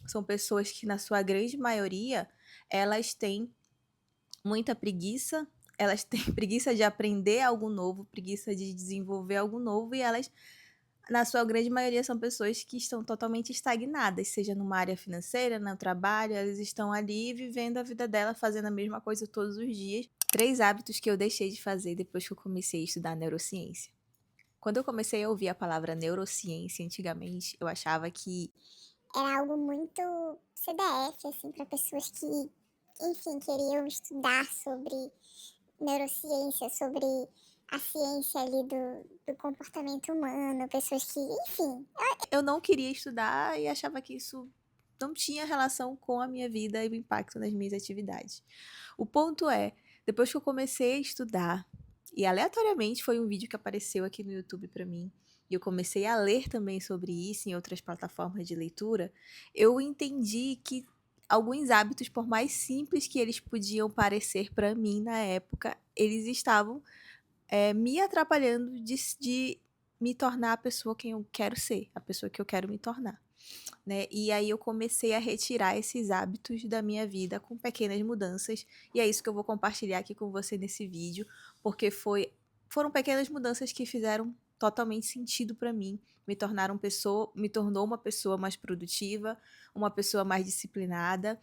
são pessoas que, na sua grande maioria, elas têm muita preguiça, elas têm preguiça de aprender algo novo, preguiça de desenvolver algo novo, e elas, na sua grande maioria, são pessoas que estão totalmente estagnadas, seja numa área financeira, no trabalho, elas estão ali vivendo a vida dela, fazendo a mesma coisa todos os dias. 3 hábitos que eu deixei de fazer depois que eu comecei a estudar neurociência. Quando eu comecei a ouvir a palavra neurociência antigamente, eu achava que era algo muito CDF, assim, para pessoas que, enfim, queriam estudar sobre neurociência, sobre a ciência ali do comportamento humano, pessoas que, enfim. eu não queria estudar e achava que isso não tinha relação com a minha vida e o impacto nas minhas atividades. O ponto é, depois que eu comecei a estudar, e aleatoriamente foi um vídeo que apareceu aqui no YouTube para mim, e eu comecei a ler também sobre isso em outras plataformas de leitura, eu entendi que alguns hábitos, por mais simples que eles podiam parecer para mim na época, eles estavam me atrapalhando de me tornar a pessoa quem eu quero ser, a pessoa que eu quero me tornar, né? E aí eu comecei a retirar esses hábitos da minha vida com pequenas mudanças, e é isso que eu vou compartilhar aqui com você nesse vídeo, porque foram pequenas mudanças que fizeram totalmente sentido para mim, me tornou uma pessoa mais produtiva, uma pessoa mais disciplinada,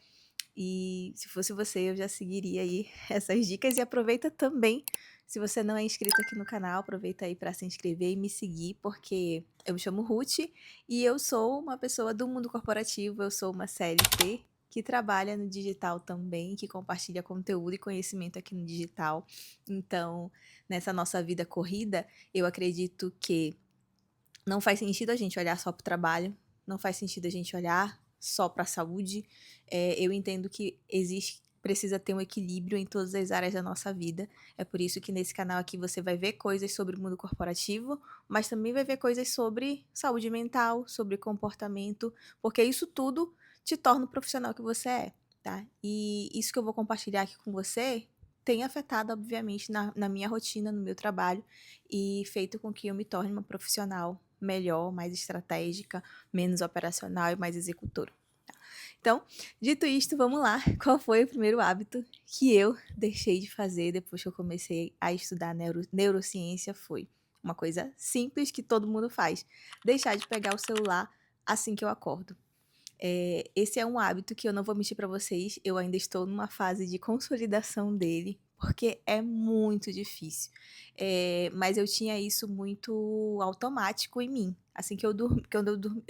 e se fosse você, eu já seguiria aí essas dicas. E aproveita também, se você não é inscrito aqui no canal, aproveita aí para se inscrever e me seguir, porque eu me chamo Ruth e eu sou uma pessoa do mundo corporativo, eu sou uma CLT que trabalha no digital também, que compartilha conteúdo e conhecimento aqui no digital. Então, nessa nossa vida corrida, eu acredito que não faz sentido a gente olhar só para o trabalho, não faz sentido a gente olhar só para a saúde. Eu entendo que precisa ter um equilíbrio em todas as áreas da nossa vida. É por isso que nesse canal aqui você vai ver coisas sobre o mundo corporativo, mas também vai ver coisas sobre saúde mental, sobre comportamento, porque isso tudo te torna o profissional que você é, tá? E isso que eu vou compartilhar aqui com você tem afetado, obviamente, na minha rotina, no meu trabalho, e feito com que eu me torne uma profissional melhor, mais estratégica, menos operacional e mais executora. Então, dito isto, vamos lá. Qual foi o primeiro hábito que eu deixei de fazer depois que eu comecei a estudar neurociência? Foi uma coisa simples que todo mundo faz: deixar de pegar o celular assim que eu acordo. Esse é um hábito que eu não vou mentir para vocês, eu ainda estou numa fase de consolidação dele, porque é muito difícil. Mas eu tinha isso muito automático em mim. Assim que eu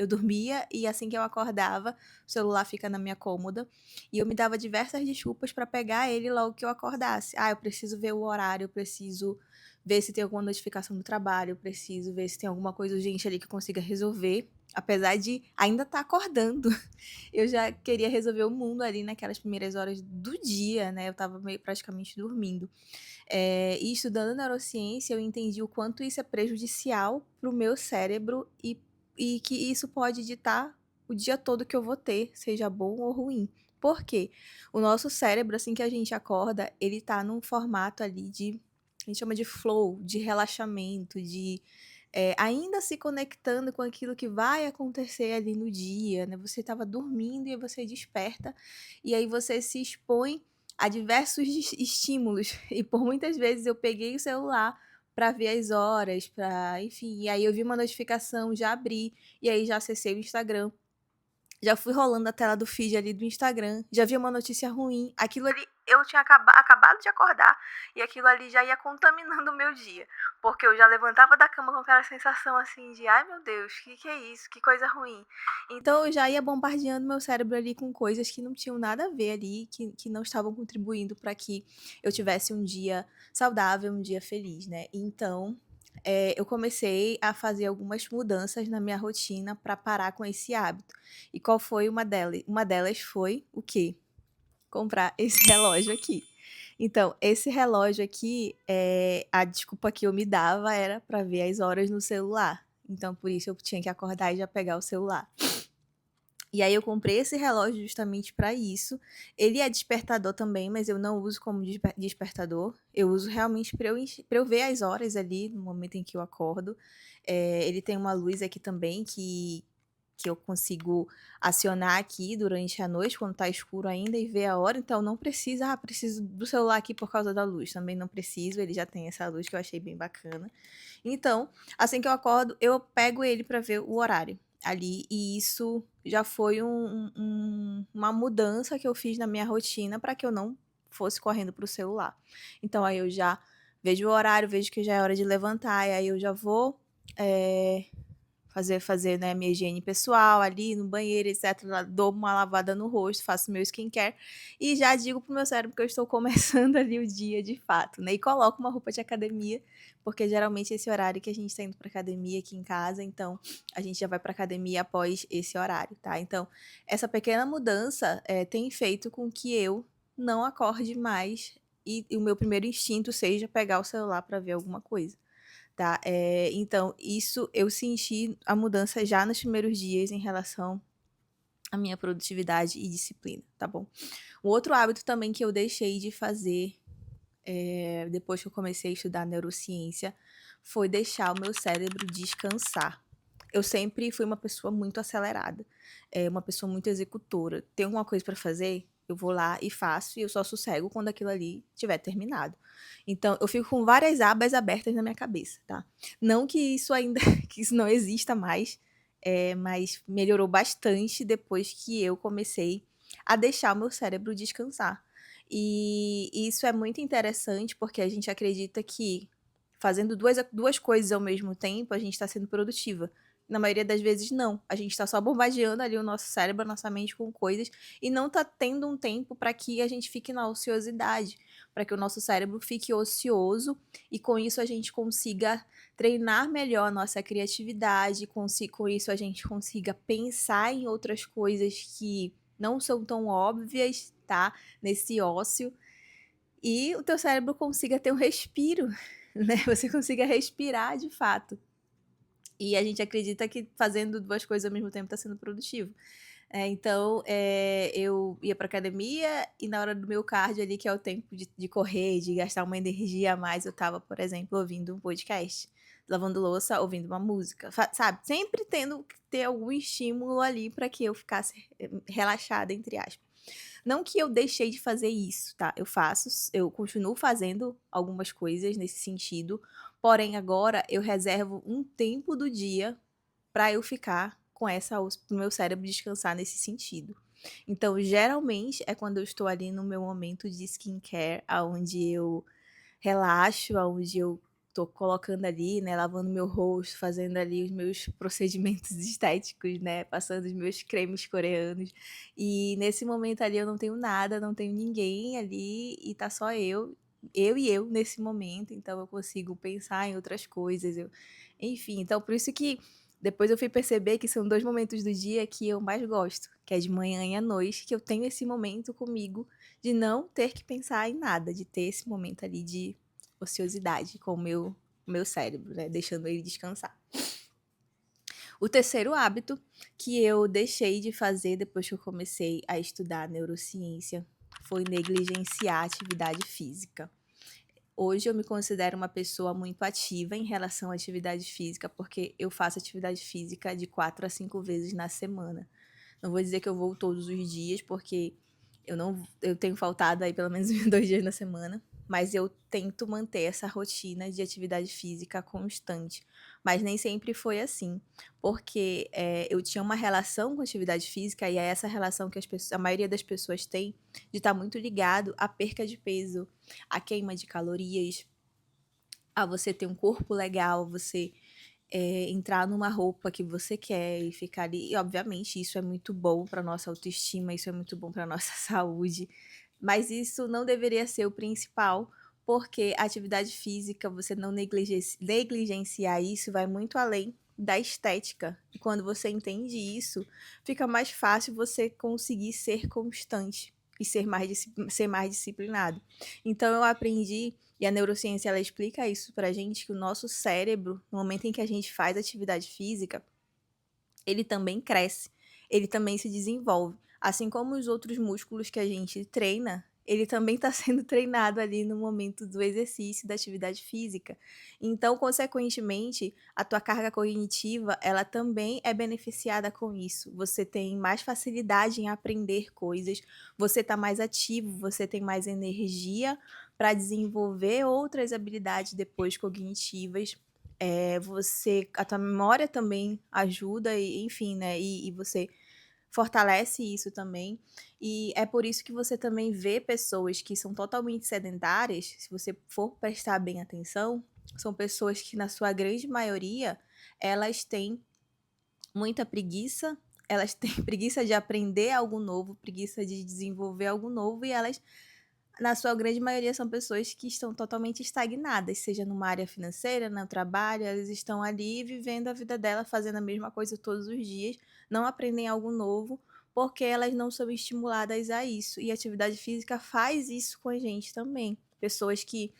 dormia e assim que eu acordava, o celular fica na minha cômoda e eu me dava diversas desculpas para pegar ele logo que eu acordasse. Ah, eu preciso ver o horário, eu preciso ver se tem alguma notificação do trabalho, eu preciso ver se tem alguma coisa urgente ali que eu consiga resolver. Apesar de ainda estar acordando, eu já queria resolver o mundo ali naquelas primeiras horas do dia, né? Eu estava meio praticamente dormindo. E estudando neurociência, eu entendi o quanto isso é prejudicial para o meu cérebro e que isso pode ditar o dia todo que eu vou ter, seja bom ou ruim. Por quê? O nosso cérebro, assim que a gente acorda, ele tá num formato ali de, a gente chama de flow, de relaxamento, de ainda se conectando com aquilo que vai acontecer ali no dia, né? Você estava dormindo e você desperta, e aí você se expõe a diversos estímulos. E por muitas vezes eu peguei o celular para ver as horas, para, enfim, e aí eu vi uma notificação, já abri, e aí já acessei o Instagram. Já fui rolando a tela do feed ali do Instagram, já vi uma notícia ruim, aquilo ali eu tinha acabado de acordar e aquilo ali já ia contaminando o meu dia, porque eu já levantava da cama com aquela sensação assim de ai meu Deus, que é isso? Que coisa ruim. Então eu já ia bombardeando meu cérebro ali com coisas que não tinham nada a ver ali, que não estavam contribuindo para que eu tivesse um dia saudável, um dia feliz, né? Então eu comecei a fazer algumas mudanças na minha rotina para parar com esse hábito. E qual foi uma delas? Uma delas foi o quê? Comprar esse relógio aqui. Então, esse relógio aqui, a desculpa que eu me dava era para ver as horas no celular. Então, por isso eu tinha que acordar e já pegar o celular. E aí eu comprei esse relógio justamente para isso. Ele é despertador também, mas eu não uso como despertador. Eu uso realmente para eu ver as horas ali no momento em que eu acordo. Ele tem uma luz aqui também que que eu consigo acionar aqui durante a noite, quando tá escuro ainda, e ver a hora. Então não precisa, preciso do celular aqui por causa da luz. Também não preciso, ele já tem essa luz que eu achei bem bacana. Então, assim que eu acordo, eu pego ele para ver o horário ali. E isso já foi uma mudança que eu fiz na minha rotina para que eu não fosse correndo pro celular. Então aí eu já vejo o horário, vejo que já é hora de levantar, e aí eu já vou fazer né, minha higiene pessoal ali no banheiro, etc. Dou uma lavada no rosto, faço meu skincare e já digo pro meu cérebro que eu estou começando ali o dia de fato, né? E coloco uma roupa de academia, porque geralmente esse horário que a gente tá indo pra academia aqui em casa, então a gente já vai pra academia após esse horário, tá? Então, essa pequena mudança tem feito com que eu não acorde mais e o meu primeiro instinto seja pegar o celular para ver alguma coisa. Tá? Então, isso eu senti a mudança já nos primeiros dias em relação à minha produtividade e disciplina, tá bom? Um outro hábito também que eu deixei de fazer depois que eu comecei a estudar neurociência foi deixar o meu cérebro descansar. Eu sempre fui uma pessoa muito acelerada, uma pessoa muito executora. Tem alguma coisa para fazer? Eu vou lá e faço, e eu só sossego quando aquilo ali tiver terminado. Então, eu fico com várias abas abertas na minha cabeça, tá? Não que isso ainda, que isso não exista mais, mas melhorou bastante depois que eu comecei a deixar o meu cérebro descansar. E isso é muito interessante porque a gente acredita que fazendo duas coisas ao mesmo tempo a gente está sendo produtiva. Na maioria das vezes, não. A gente está só bombardeando ali o nosso cérebro, a nossa mente com coisas e não está tendo um tempo para que a gente fique na ociosidade, para que o nosso cérebro fique ocioso e com isso a gente consiga treinar melhor a nossa criatividade, com isso a gente consiga pensar em outras coisas que não são tão óbvias, tá? Nesse ócio. E o teu cérebro consiga ter um respiro, né? Você consiga respirar de fato. E a gente acredita que fazendo duas coisas ao mesmo tempo está sendo produtivo. Então, eu ia pra academia e na hora do meu cardio ali, que é o tempo de correr, de gastar uma energia a mais, eu tava, por exemplo, ouvindo um podcast, lavando louça, ouvindo uma música, sabe? Sempre tendo que ter algum estímulo ali para que eu ficasse relaxada, entre aspas. Não que eu deixei de fazer isso, tá? Eu continuo fazendo algumas coisas nesse sentido, porém agora eu reservo um tempo do dia para eu ficar com pro meu cérebro descansar nesse sentido. Então, geralmente é quando eu estou ali no meu momento de skincare, aonde eu relaxo, aonde eu tô colocando ali, né, lavando meu rosto, fazendo ali os meus procedimentos estéticos, né, passando os meus cremes coreanos. E nesse momento ali eu não tenho nada, não tenho ninguém ali e tá só eu nesse momento, então eu consigo pensar em outras coisas, enfim, então por isso que depois eu fui perceber que são 2 momentos do dia que eu mais gosto, que é de manhã e à noite, que eu tenho esse momento comigo de não ter que pensar em nada, de ter esse momento ali de ociosidade com o meu cérebro, né, deixando ele descansar. O terceiro hábito que eu deixei de fazer depois que eu comecei a estudar neurociência foi negligenciar a atividade física. Hoje eu me considero uma pessoa muito ativa em relação à atividade física, porque eu faço atividade física de 4 a 5 vezes na semana. Não vou dizer que eu vou todos os dias, porque eu tenho faltado aí pelo menos 2 dias na semana, mas eu tento manter essa rotina de atividade física constante. Mas nem sempre foi assim, porque eu tinha uma relação com atividade física e é essa relação que a maioria das pessoas tem de estar muito ligado à perca de peso, à queima de calorias, a você ter um corpo legal, você entrar numa roupa que você quer e ficar ali. E, obviamente, isso é muito bom para nossa autoestima, isso é muito bom para nossa saúde, mas isso não deveria ser o principal, porque a atividade física, você não negligenciar isso, vai muito além da estética. E quando você entende isso, fica mais fácil você conseguir ser constante e ser mais disciplinado. Então eu aprendi e a neurociência ela explica isso pra gente, que o nosso cérebro, no momento em que a gente faz atividade física, ele também cresce, ele também se desenvolve. Assim como os outros músculos que a gente treina, ele também está sendo treinado ali no momento do exercício, da atividade física. Então, consequentemente, a tua carga cognitiva, ela também é beneficiada com isso. Você tem mais facilidade em aprender coisas, você está mais ativo, você tem mais energia para desenvolver outras habilidades depois cognitivas. A tua memória também ajuda, e, enfim, né? E você fortalece isso também. E é por isso que você também vê pessoas que são totalmente sedentárias, se você for prestar bem atenção, são pessoas que, na sua grande maioria, elas têm muita preguiça, elas têm preguiça de aprender algo novo, preguiça de desenvolver algo novo, e elas, na sua grande maioria, são pessoas que estão totalmente estagnadas, seja numa área financeira, no trabalho, elas estão ali vivendo a vida dela, fazendo a mesma coisa todos os dias, não aprendem algo novo, porque elas não são estimuladas a isso. E a atividade física faz isso com a gente também. Pessoas que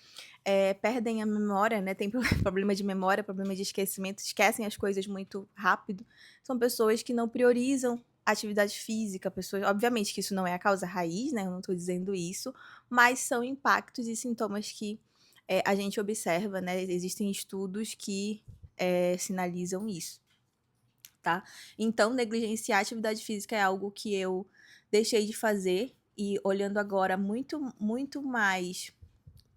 perdem a memória, né? Tem problema de memória, problema de esquecimento, esquecem as coisas muito rápido. São pessoas que não priorizam atividade física, pessoas, obviamente que isso não é a causa raiz, né? Eu não estou dizendo isso, mas são impactos e sintomas que a gente observa, né? Existem estudos que sinalizam isso, tá? Então, negligenciar a atividade física é algo que eu deixei de fazer e olhando agora muito mais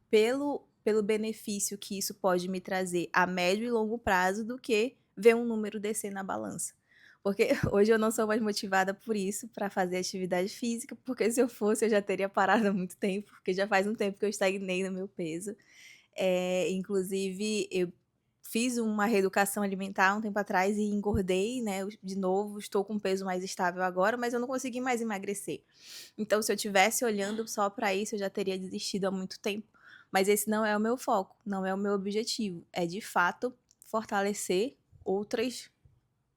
pelo benefício que isso pode me trazer a médio e longo prazo do que ver um número descer na balança. Porque hoje eu não sou mais motivada por isso, para fazer atividade física, porque se eu fosse eu já teria parado há muito tempo, porque já faz um tempo que eu estagnei no meu peso. Inclusive, eu fiz uma reeducação alimentar um tempo atrás e engordei, né, de novo, estou com um peso mais estável agora, mas eu não consegui mais emagrecer. Então, se eu tivesse olhando só para isso, eu já teria desistido há muito tempo. Mas esse não é o meu foco, não é o meu objetivo. É de fato fortalecer outras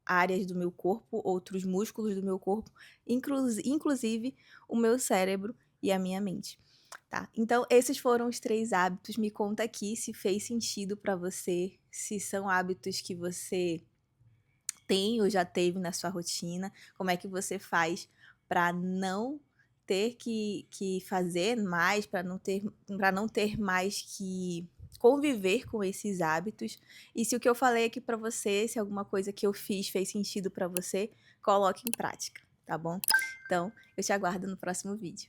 áreas do meu corpo, outros músculos do meu corpo, inclusive o meu cérebro e a minha mente. Tá? Então, esses foram os 3 hábitos. Me conta aqui se fez sentido para você, se são hábitos que você tem ou já teve na sua rotina, como é que você faz para não ter que fazer mais, para não ter mais que conviver com esses hábitos. E se o que eu falei aqui para você, se alguma coisa que eu fiz fez sentido para você, coloque em prática, tá bom? Então, eu te aguardo no próximo vídeo.